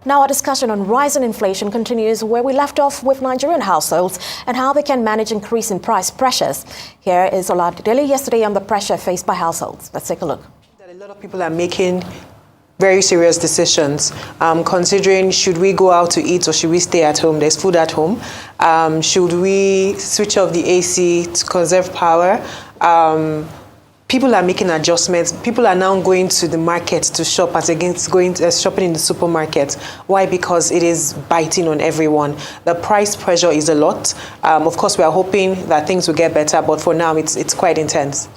Now, our discussion on rising inflation continues where we left off with Nigerian households and how they can manage increasing price pressures. Here is Oladele yesterday on the pressure faced by households. Let's take a look. A lot of people are making very serious decisions, considering should we go out to eat or should we stay at home? There's food at home. Should we switch off the AC to conserve power? People are making adjustments. People are now going to the market to shop as against going shopping in the supermarket. Why? Because it is biting on everyone. The price pressure is a lot. Of course, we are hoping that things will get better, but for now, it's quite intense.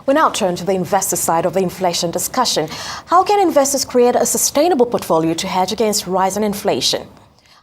We now turn to the investor side of the inflation discussion. How can investors create a sustainable portfolio to hedge against rising inflation?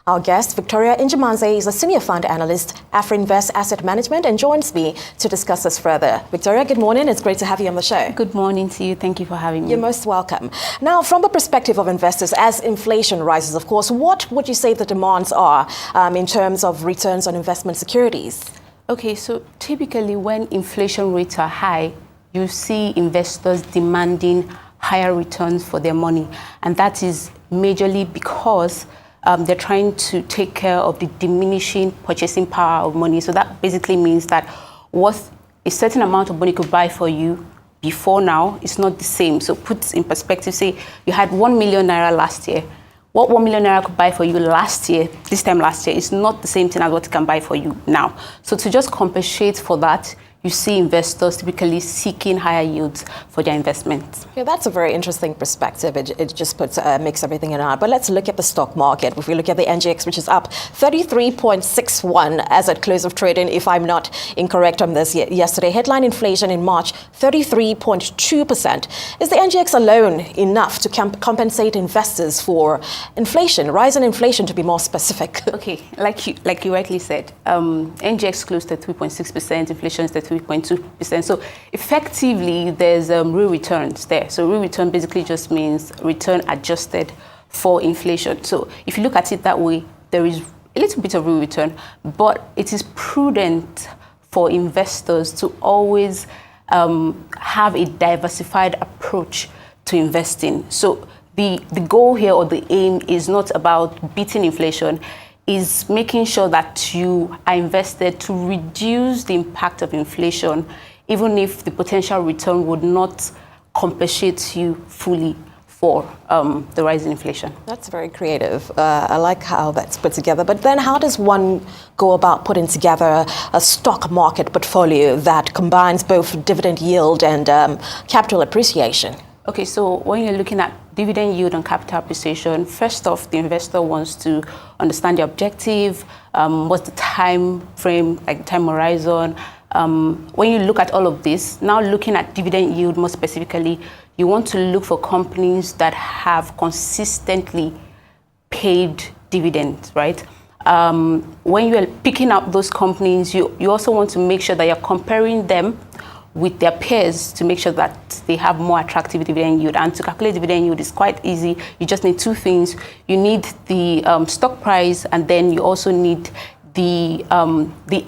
Our guest, Victoria Njimanze, is a Senior Fund Analyst, Afrinvest Asset Management, and joins me to discuss this further. Victoria, good morning. It's great to have you on the show. Good morning to you. Thank you for having me. You're most welcome. Now, from the perspective of investors, as inflation rises, of course, what would you say the demands are in terms of returns on investment securities? Okay, so typically when inflation rates are high, you see investors demanding higher returns for their money. And that is majorly because they're trying to take care of the diminishing purchasing power of money. So that basically means that what a certain amount of money could buy for you before now is not the same. So put in perspective, say you had 1 million naira last year. What 1 million naira could buy for you last year, this time last year, is not the same thing as what it can buy for you now. So to just compensate for that, you see investors typically seeking higher yields for their investments. Yeah, that's a very interesting perspective. It just puts makes everything in order. But let's look at the stock market. If we look at the NGX, which is up 33.61 as at close of trading, if I'm not incorrect on this yesterday. Headline inflation in March, 33.2%. Is the NGX alone enough to compensate investors for inflation, rise in inflation, to be more specific? Okay, like you rightly said, NGX closed at 3.6%, inflation is at 3.2%. So effectively, there's real returns there. So real return basically just means return adjusted for inflation. So if you look at it that way, there is a little bit of real return, but it is prudent for investors to always have a diversified approach to investing. So the goal here, or the aim, is not about beating inflation, is making sure that you are invested to reduce the impact of inflation, even if the potential return would not compensate you fully for the rise in inflation. That's very creative. I like how that's put together. But then how does one go about putting together a stock market portfolio that combines both dividend yield and capital appreciation? Okay, so when you're looking at dividend yield and capital appreciation, first off, the investor wants to understand the objective, what's the time frame, like time horizon. When you look at all of this, now looking at dividend yield more specifically, you want to look for companies that have consistently paid dividends, right? When you are picking up those companies, you also want to make sure that you're comparing them with their peers to make sure that they have more attractive dividend yield. And to calculate dividend yield is quite easy. You just need two things. You need the stock price, and then you also need the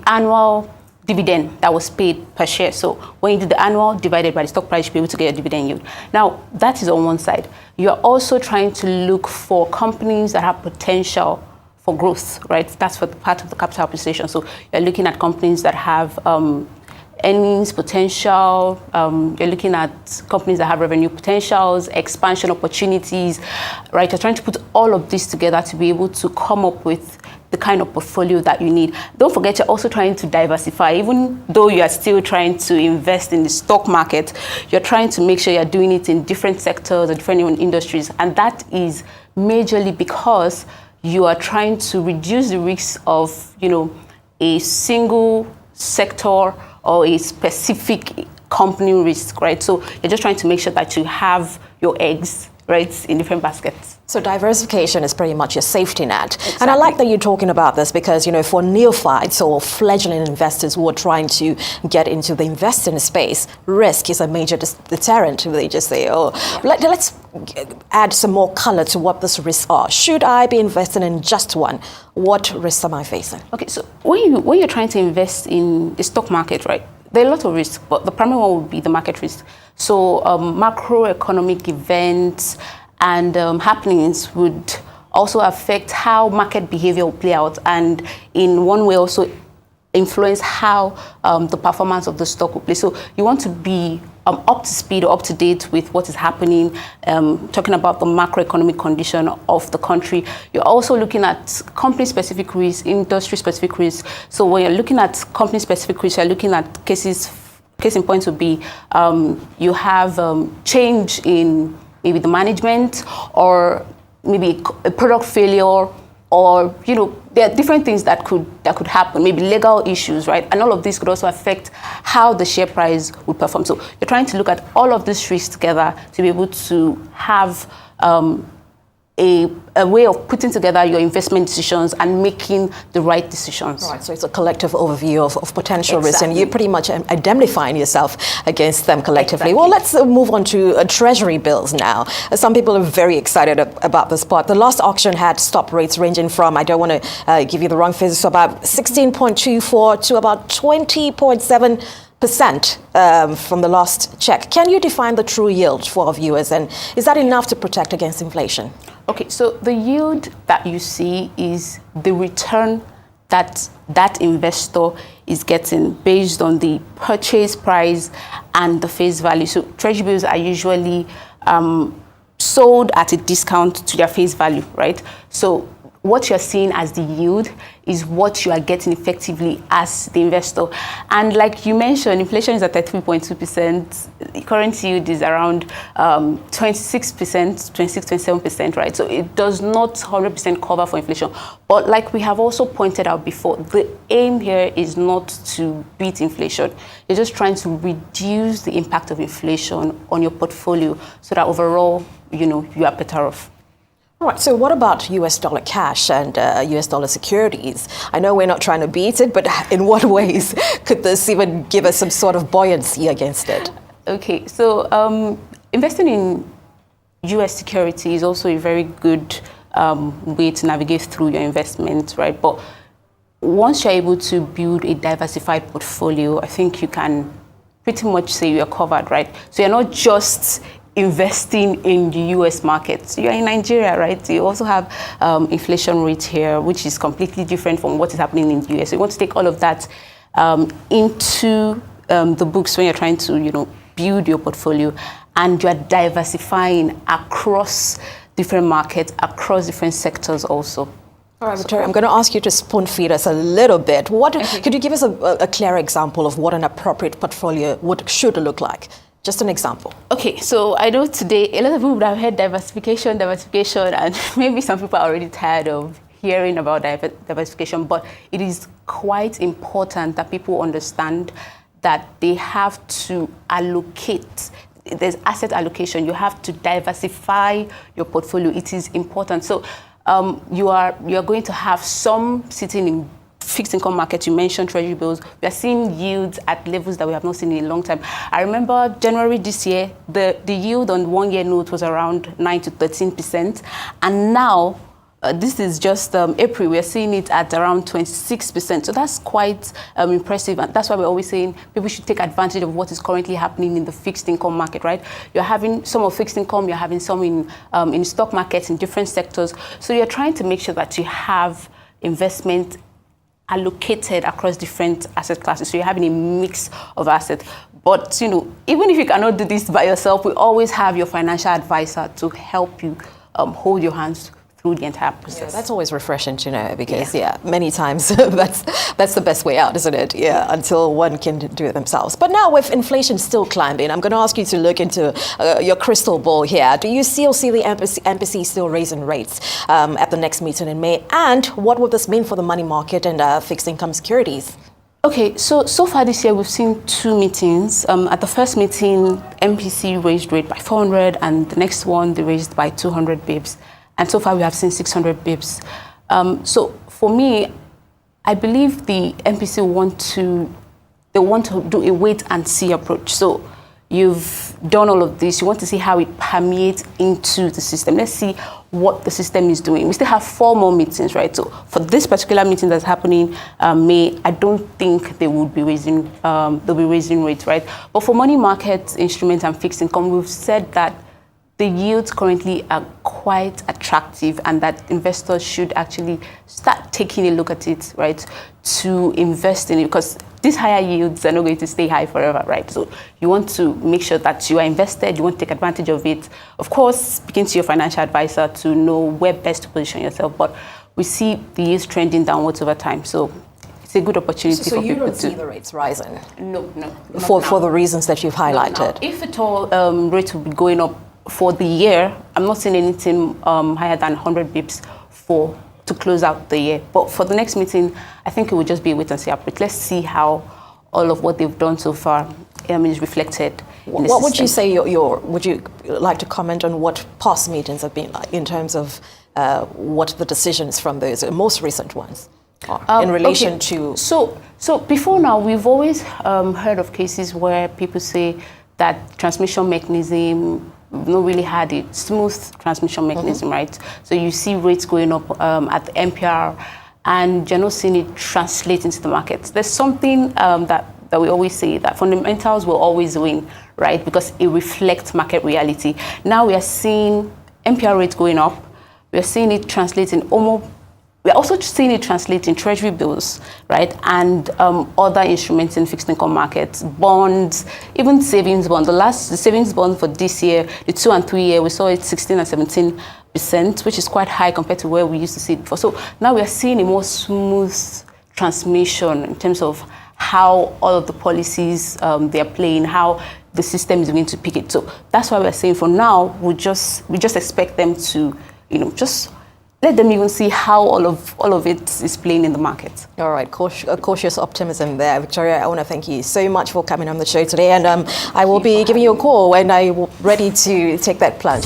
annual dividend that was paid per share. So when you do the annual divided by the stock price, you'll be able to get a dividend yield. Now, that is on one side. You're also trying to look for companies that have potential for growth, right? That's for the part of the capital appreciation. So you're looking at companies that have earnings potential, you're looking at companies that have revenue potentials, expansion opportunities, right? You're trying to put all of this together to be able to come up with the kind of portfolio that you need. Don't forget, you're also trying to diversify. Even though you are still trying to invest in the stock market, you're trying to make sure you're doing it in different sectors or different industries. And that is majorly because you are trying to reduce the risks of, a single sector or a specific company risk, right? So you're just trying to make sure that you have your eggs, right, in different baskets. So diversification is pretty much your safety net. Exactly. And I like that you're talking about this because, for neophytes or fledgling investors who are trying to get into the investing space, risk is a major deterrent. They just say, let's add some more color to what these risks are. Should I be investing in just one? What risks am I facing? Okay, so when you're trying to invest in the stock market, right, there are a lot of risks, but the primary one would be the market risk. So macroeconomic events and happenings would also affect how market behavior will play out, and in one way also influence how the performance of the stock will play. So you want to be up to speed or up to date with what is happening, talking about the macroeconomic condition of the country. You're also looking at company-specific risks, industry-specific risks. So when you're looking at company-specific risks, you're looking at case in point would be you have change in maybe the management, or maybe a product failure, or there are different things that could happen, maybe legal issues, right? And all of this could also affect how the share price would perform. So you're trying to look at all of these risks together to be able to have a way of putting together your investment decisions and making the right decisions. Right, so it's a collective overview of potential risks, Exactly. and you're pretty much indemnifying yourself against them collectively. Exactly. Well, let's move on to treasury bills now. Some people are very excited about this part. The last auction had stop rates ranging from, I don't want to give you the wrong figures, so about 16.24 to about 20.7%. From the last check. Can you define the true yield for our viewers, and is that enough to protect against inflation? Okay, so the yield that you see is the return that that investor is getting based on the purchase price and the face value. So treasury bills are usually sold at a discount to their face value, right? So what you're seeing as the yield is what you are getting effectively as the investor. And like you mentioned, inflation is at 3.2%. The current yield is around 26%, 27%, right? So it does not 100% cover for inflation. But like we have also pointed out before, the aim here is not to beat inflation. You're just trying to reduce the impact of inflation on your portfolio so that overall, you are better off. All right, so what about US dollar cash and US dollar securities? I know we're not trying to beat it, but in what ways could this even give us some sort of buoyancy against it? Okay, so investing in US security is also a very good way to navigate through your investment, right? But once you're able to build a diversified portfolio, I think you can pretty much say you're covered, right? So you're not just investing in the US market. You're in Nigeria, right? You also have inflation rate here, which is completely different from what is happening in the US. So you want to take all of that into the books when you're trying to, build your portfolio, and you're diversifying across different markets, across different sectors also. All right, Victoria, I'm going to ask you to spoon feed us a little bit. Could you give us a clear example of what an appropriate portfolio should look like? Just an example. Okay, so I know today a lot of people would have heard diversification, and maybe some people are already tired of hearing about diversification, but it is quite important that people understand that they have to allocate. There's asset allocation. You have to diversify your portfolio. It is important. So you are going to have some sitting in fixed income market. You mentioned treasury bills. We are seeing yields at levels that we have not seen in a long time. I remember January this year, the yield on 1-year note was around 9 to 13%. And now, this is just April, we are seeing it at around 26%. So that's quite impressive. And that's why we're always saying people should take advantage of what is currently happening in the fixed income market, right? You're having some of fixed income, you're having some in stock markets in different sectors. So you're trying to make sure that you have investment allocated across different asset classes. So you're having a mix of assets. But, even if you cannot do this by yourself, we always have your financial advisor to help you hold your hands through the entire process. Yeah, that's always refreshing to know, because many times that's the best way out, isn't it? Yeah, until one can do it themselves. But now with inflation still climbing, I'm going to ask you to look into your crystal ball here. Do you still see the MPC still raising rates at the next meeting in May? And what would this mean for the money market and fixed income securities? Okay, so far this year we've seen 2 meetings. At the first meeting, MPC raised rate by 400, and the next one they raised by 200 bips. And so far we have seen 600 bips. So for me, I believe the MPC want to do a wait and see approach. So you've done all of this. You want to see how it permeates into the system. Let's see what the system is doing. We still have 4 more meetings, right? So for this particular meeting that's happening May, I don't think they would be raising. They'll be raising rates, right? But for money market instruments and fixed income, we've said that the yields currently are quite attractive, and that investors should actually start taking a look at it, right, to invest in it, because these higher yields are not going to stay high forever, right? So you want to make sure that you are invested, you want to take advantage of it. Of course, speaking to your financial advisor to know where best to position yourself, but we see the yields trending downwards over time. So it's a good opportunity so for you people don't to... see the rates rising? No. For the reasons that you've highlighted? No. If at all, rates will be going up for the year, I'm not seeing anything higher than 100 bips to close out the year. But for the next meeting, I think it will just be a wait and see approach. Let's see how all of what they've done so far is reflected in the What would system. you say would you like to comment on what past meetings have been like in terms of what the decisions from those most recent ones are in relation to... So before now, we've always heard of cases where people say that transmission mechanism not really had a smooth transmission mechanism, right? So you see rates going up at the MPR, and you're not seeing it translate into the markets. There's something that we always say, that fundamentals will always win, right? Because it reflects market reality. Now we are seeing MPR rates going up. We are seeing it translate in we're also seeing it translate in treasury bills, right? And other instruments in fixed income markets, bonds, even savings bond. The savings bond for this year, the 2 and 3 year, we saw it 16 and 17%, which is quite high compared to where we used to see it before. So now we are seeing a more smooth transmission in terms of how all of the policies they are playing, how the system is going to pick it. So that's why we're saying for now, we just expect them to, just let them even see how all of it is playing in the market. All right, cautious optimism there. Victoria, I want to thank you so much for coming on the show today, and I will be giving you a call when I'm ready to take that plunge.